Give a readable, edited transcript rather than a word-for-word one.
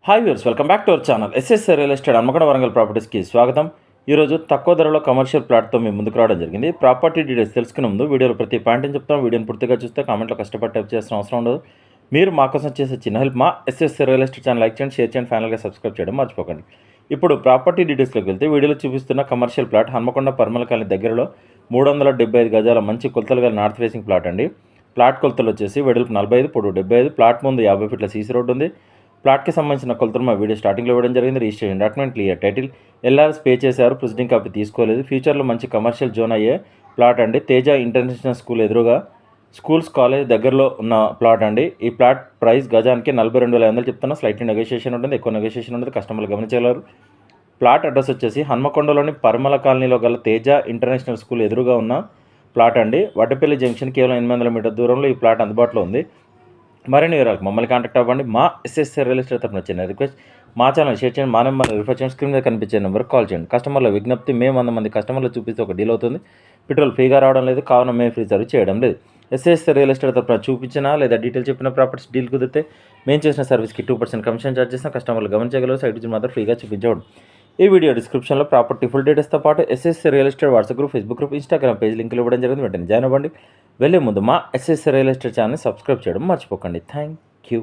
Hi viewers, welcome back to our channel. SS real estate Hanamkonda Warangal ప్రాపర్టీస్కి స్వాగతం. ఈరోజు తక్కువ ధరలో కమర్షియల్ ప్లాట్తో మేము ముందుకు రావడం జరిగింది. ప్రాపర్టీ డీటెయిల్స్ తెలుసుకునే ముందు వీడియోలో ప్రతి పాయింట్ని చెప్తాం. వీడియోని పూర్తిగా చూస్తే కామెంట్లో కష్టపడి టైప్ చేయాల్సిన అవసరం ఉండదు. మీరు మా కోసం చేసే చిన్న హెల్ప్ మా SS real estate channel like చేయండి, షేర్ చేయండి, ఫైనల్గా సబ్స్క్రైబ్ చేయడం మర్చిపోకండి. ఇప్పుడు ప్రాపర్టీ డీటెయిల్స్లోకి వెళ్తే వీడియోలో చూపిస్తున్న కమర్షియల్ ప్లాట్ హన్మకొండ పర్మల కాలనీ దగ్గరలో 375 గజాల మంచి కొలతలు గల నార్త్ ఫేసింగ్ ప్లాట్ అండి. ప్లాట్ కొలతలు వచ్చేసి వెడల్పు 45, పొడవు 75. ప్లాట్ ముందు 50 ఫీట్ల సీసీ రోడ్డు ఉంది. ప్లాట్కి సంబంధించిన కొలతలు మా వీడియో స్టార్టింగ్లో ఇవ్వడం జరిగింది. Registration document, clear title, LRS pay చేశారు, ప్రొసీడింగ్ కాపీ తీసుకోలేదు. ఫ్యూచర్లో మంచి కమర్షియల్ జోన్ అయ్యే ప్లాట్ అండి. తేజ ఇంటర్నేషనల్ స్కూల్ ఎదురుగా స్కూల్స్ కాలేజ్ దగ్గరలో ఉన్న ప్లాట్ అండి. ఈ ప్లాట్ ప్రైస్ గజానికి 42,500 చెప్తున్నా. స్లైట్లీ నెగోషియేషన్ ఉంటుంది, ఎక్కువ నెగోషియేషన్ ఉంటుంది, కస్టమర్లు గమనించగలరు. ప్లాట్ అడ్రస్ వచ్చేసి హన్మకొండలోని పర్మల కాలనీలో గల తేజ ఇంటర్నేషనల్ స్కూల్ ఎదురుగా ఉన్న ప్లాట్ అండి. వడ్డపల్లి జంక్షన్ కేవలం 800 మీటర్ దూరంలో ఈ ప్లాట్ అందుబాటులో ఉంది. మరిన్ని వివరాలకు మమ్మల్ని కాంటాక్ట్ అవ్వండి. మా ఎస్ఎస్ఆర్ రియల్ ఎస్టేట్ తరఫున వచ్చిన రిక్వెస్ట్, మా ఛానల్ షేర్ చేయండి, మా నెంబర్ రిఫర్ చేయండి, స్క్రీన్ మీద కనిపించే నెంబర్ కాల్ చేయండి. కస్టమర్ల విజ్ఞప్తి, మేము 100 మంది కస్టమర్లు చూపిస్తే ఒక డీల్ అవుతుంది. పెట్రోల్ ఫ్రీగా రావడం లేదు, కావున మేము ఫ్రీ సర్వీస్ చేయడం లేదు. ఎస్ఎస్ఆర్ రియల్ ఎస్టేట్ తరఫున చూపించినా లేదా డీటెయిల్ చెప్పిన ప్రాపర్టీస్ డీల్ కుదిరితే మేము చేసిన సర్వీస్కి 2% కమిషన్ ఛార్జ్ చేసిన కస్టమర్లు గమనించగలరు. సైట్ నుంచి మాత్రం ఫ్రీగా చూపించడం. ఈ వీడియో డిస్క్రిప్షన్లో ప్రాపర్టీ ఫుల్ డీటెయిల్స్తో పాటు SS real estate WhatsApp group, Facebook group, Instagram page లింకులు ఇవ్వడం జరిగింది. వెంటనే జాయిన్ అవ్వండి. వెళ్ళే ముందు మా ఎస్ఎస్ రియల్ ఎస్టేట్ ఛానల్ని సబ్స్క్రైబ్ చేయడం మర్చిపోకండి. Thank you.